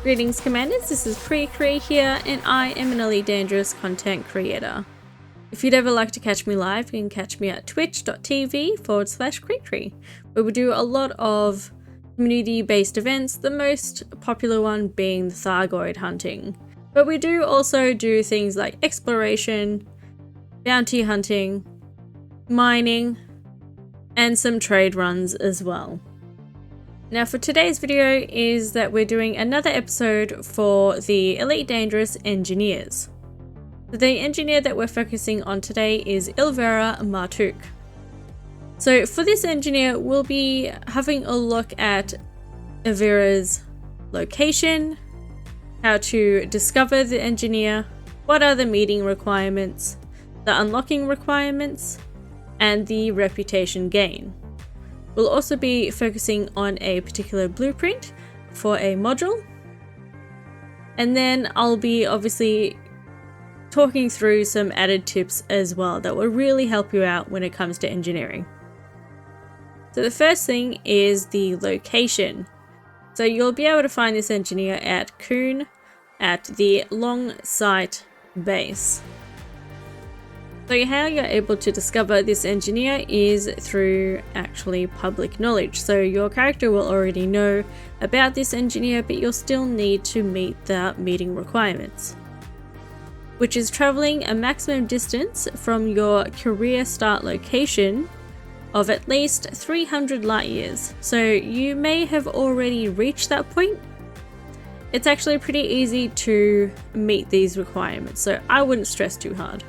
Greetings Commanders, this is KreeKree here and I am an elite dangerous content creator. If you'd ever like to catch me live, you can catch me at twitch.tv/KreeKree, where we do a lot of community-based events, the most popular one being the Thargoid hunting. But we do also do things like exploration, bounty hunting, mining, and some trade runs as well. Now for today's video is that we're doing another episode for the Elite Dangerous Engineers. The engineer that we're focusing on today is Elvira Martuuk. So for this engineer, we'll be having a look at Elvira's location, how to discover the engineer, what are the meeting requirements, the unlocking requirements, and the reputation gain. We'll also be focusing on a particular blueprint for a module, and then I'll be obviously talking through some added tips as well that will really help you out when it comes to engineering. So the first thing is the location. So you'll be able to find this engineer at 𝗕𝗏𝗢 at the long site base. So how you're able to discover this engineer is through actually public knowledge. So your character will already know about this engineer, but you'll still need to meet the meeting requirements, which is traveling a maximum distance from your career start location of at least 300 light years. So you may have already reached that point. It's actually pretty easy to meet these requirements, so I wouldn't stress too hard.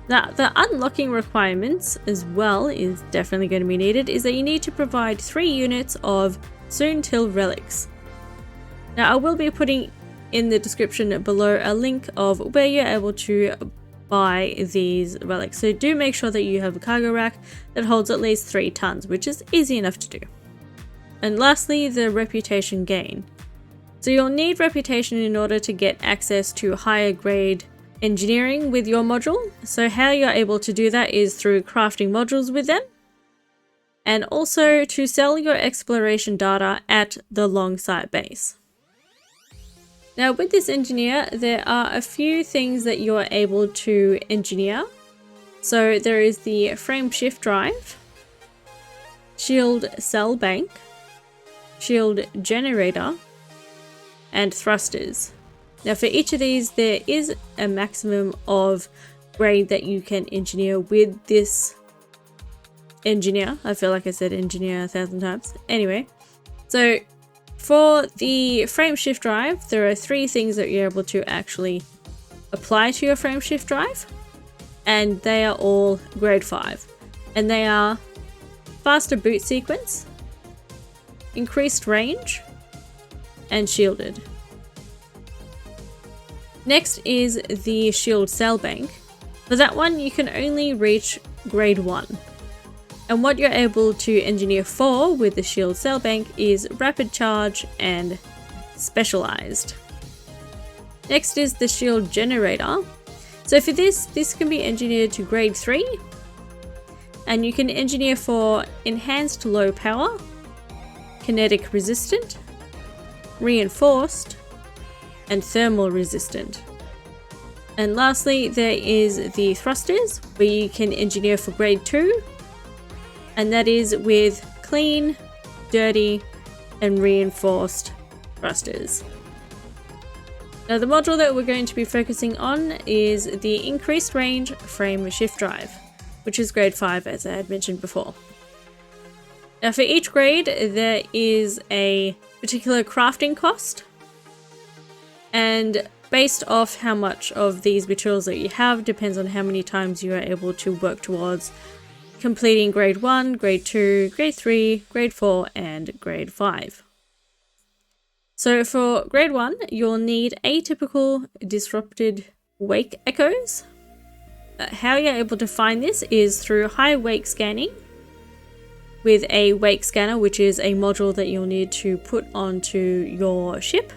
Now, the unlocking requirements as well is definitely going to be needed, is that you need to provide 3 units of 𝗬𝗏𝗡𝗡𝗘𝗏 relics. Now I will be putting in the description below a link of where you're able to buy these relics, so do make sure that you have a cargo rack that holds at least 3 tons, which is easy enough to do. And lastly, the reputation gain. So you'll need reputation in order to get access to higher grade engineering with your module. So how you're able to do that is through crafting modules with them, and also to sell your exploration data at the long site base. Now with this engineer, there are a few things that you're able to engineer. So there is the frame shift drive, shield cell bank, shield generator, and thrusters. Now for each of these, there is a maximum of grade that you can engineer with this engineer. I feel like I said engineer 1,000 times. Anyway, so for the frame shift drive, there are 3 things that you're able to actually apply to your frame shift drive, and they are all grade 5. And they are faster boot sequence, increased range, and shielded. Next is the shield cell bank. For that one, you can only reach grade 1. And what you're able to engineer for with the shield cell bank is rapid charge and specialized. Next is the shield generator. So for this can be engineered to grade 3, and you can engineer for enhanced low power, kinetic resistant, reinforced, and thermal resistant. And lastly, there is the thrusters, where you can engineer for grade 2, and that is with clean, dirty, and reinforced thrusters. Now the module that we're going to be focusing on is the increased range frame shift drive, which is grade 5 as I had mentioned before. Now for each grade, there is a particular crafting cost, and based off how much of these materials that you have depends on how many times you are able to work towards completing grade 1, grade 2, grade 3, grade 4, and grade 5. So for grade 1, you'll need atypical disrupted wake echoes. How you're able to find this is through high wake scanning with a wake scanner, which is a module that you'll need to put onto your ship.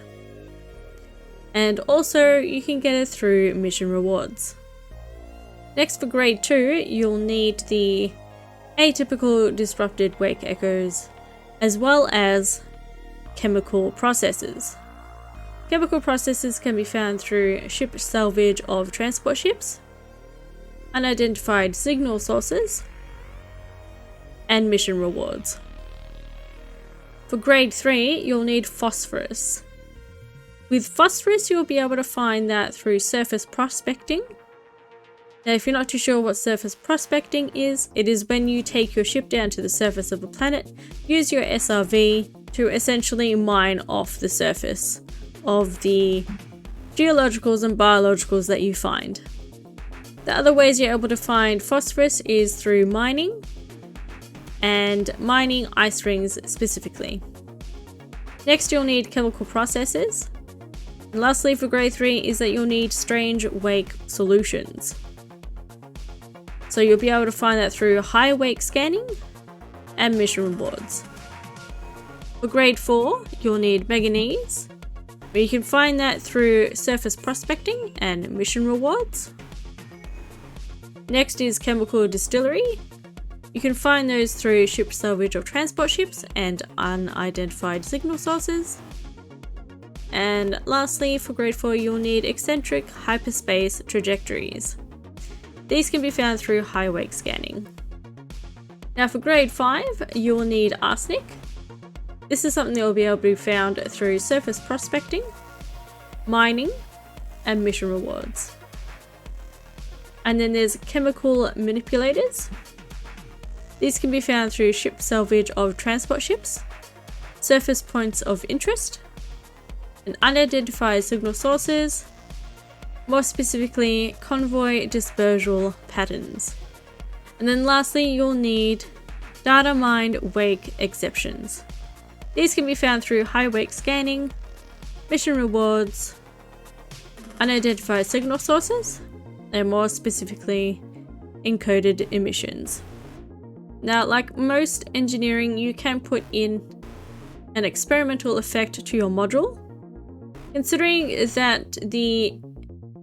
And also you can get it through mission rewards. Next for grade 2, you'll need the atypical disrupted wake echoes as well as chemical processes. Chemical processes can be found through ship salvage of transport ships, unidentified signal sources, and mission rewards. For grade 3, you'll need phosphorus. With phosphorus, you'll be able to find that through surface prospecting. Now, if you're not too sure what surface prospecting is, it is when you take your ship down to the surface of a planet, use your SRV to essentially mine off the surface of the geologicals and biologicals that you find. The other ways you're able to find phosphorus is through mining, and mining ice rings specifically. Next, you'll need chemical processes. And lastly, for grade 3 is that you'll need strange wake solutions. So you'll be able to find that through high wake scanning and mission rewards. For grade 4, you'll need manganese, where you can find that through surface prospecting and mission rewards. Next is chemical distillery. You can find those through ship salvage of transport ships and unidentified signal sources. And lastly, for grade 4, you'll need eccentric hyperspace trajectories. These can be found through high wake scanning. Now for grade 5, you'll need arsenic. This is something that will be able to be found through surface prospecting, mining, and mission rewards. And then there's chemical manipulators. These can be found through ship salvage of transport ships, surface points of interest, and unidentified signal sources, more specifically convoy dispersal patterns. And then lastly, you'll need Datamined wake exceptions. These can be found through high wake scanning, mission rewards, unidentified signal sources, and more specifically encoded emissions. Now, like most engineering, you can put in an experimental effect to your module. Considering that the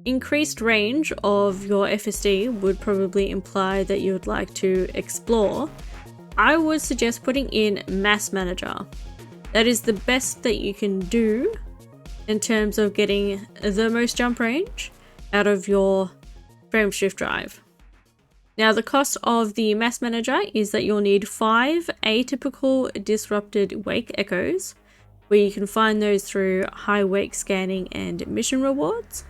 increased range of your FSD would probably imply that you would like to explore, I would suggest putting in Mass Manager. That is the best that you can do in terms of getting the most jump range out of your frameshift drive. Now, the cost of the Mass Manager is that you'll need 5 atypical disrupted wake echoes, where you can find those through high wake scanning and mission rewards.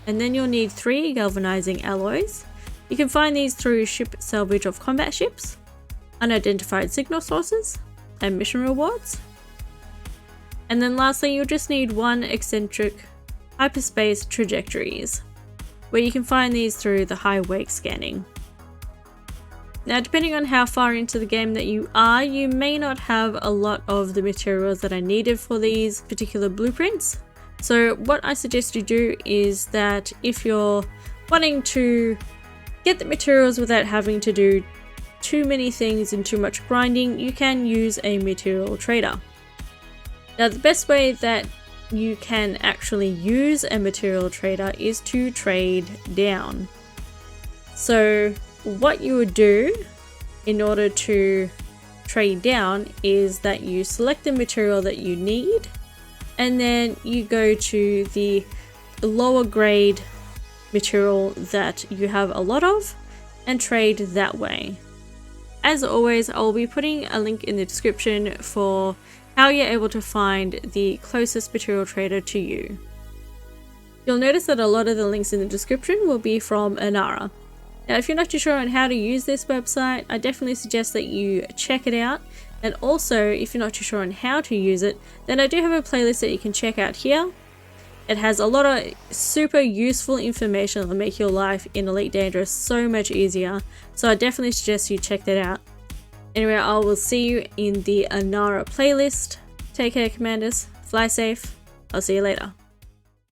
And then you'll need 3 galvanizing alloys. You can find these through ship salvage of combat ships, unidentified signal sources, and mission rewards. And then lastly, you'll just need 1 eccentric hyperspace trajectories, where you can find these through the high wake scanning. Now, depending on how far into the game that you are, you may not have a lot of the materials that are needed for these particular blueprints. So what I suggest you do is that if you're wanting to get the materials without having to do too many things and too much grinding, you can use a material trader. Now, the best way that you can actually use a material trader is to trade down. So what you would do in order to trade down is that you select the material that you need, and then you go to the lower grade material that you have a lot of and trade that way. As always, I'll be putting a link in the description for how you're able to find the closest material trader to you. You'll notice that a lot of the links in the description will be from Inara. Now, if you're not too sure on how to use this website, I definitely suggest that you check it out. And also, if you're not too sure on how to use it, then I do have a playlist that you can check out here. It has a lot of super useful information that will make your life in Elite Dangerous so much easier. So I definitely suggest you check that out. Anyway, I will see you in the Inara playlist. Take care, Commanders. Fly safe. I'll see you later.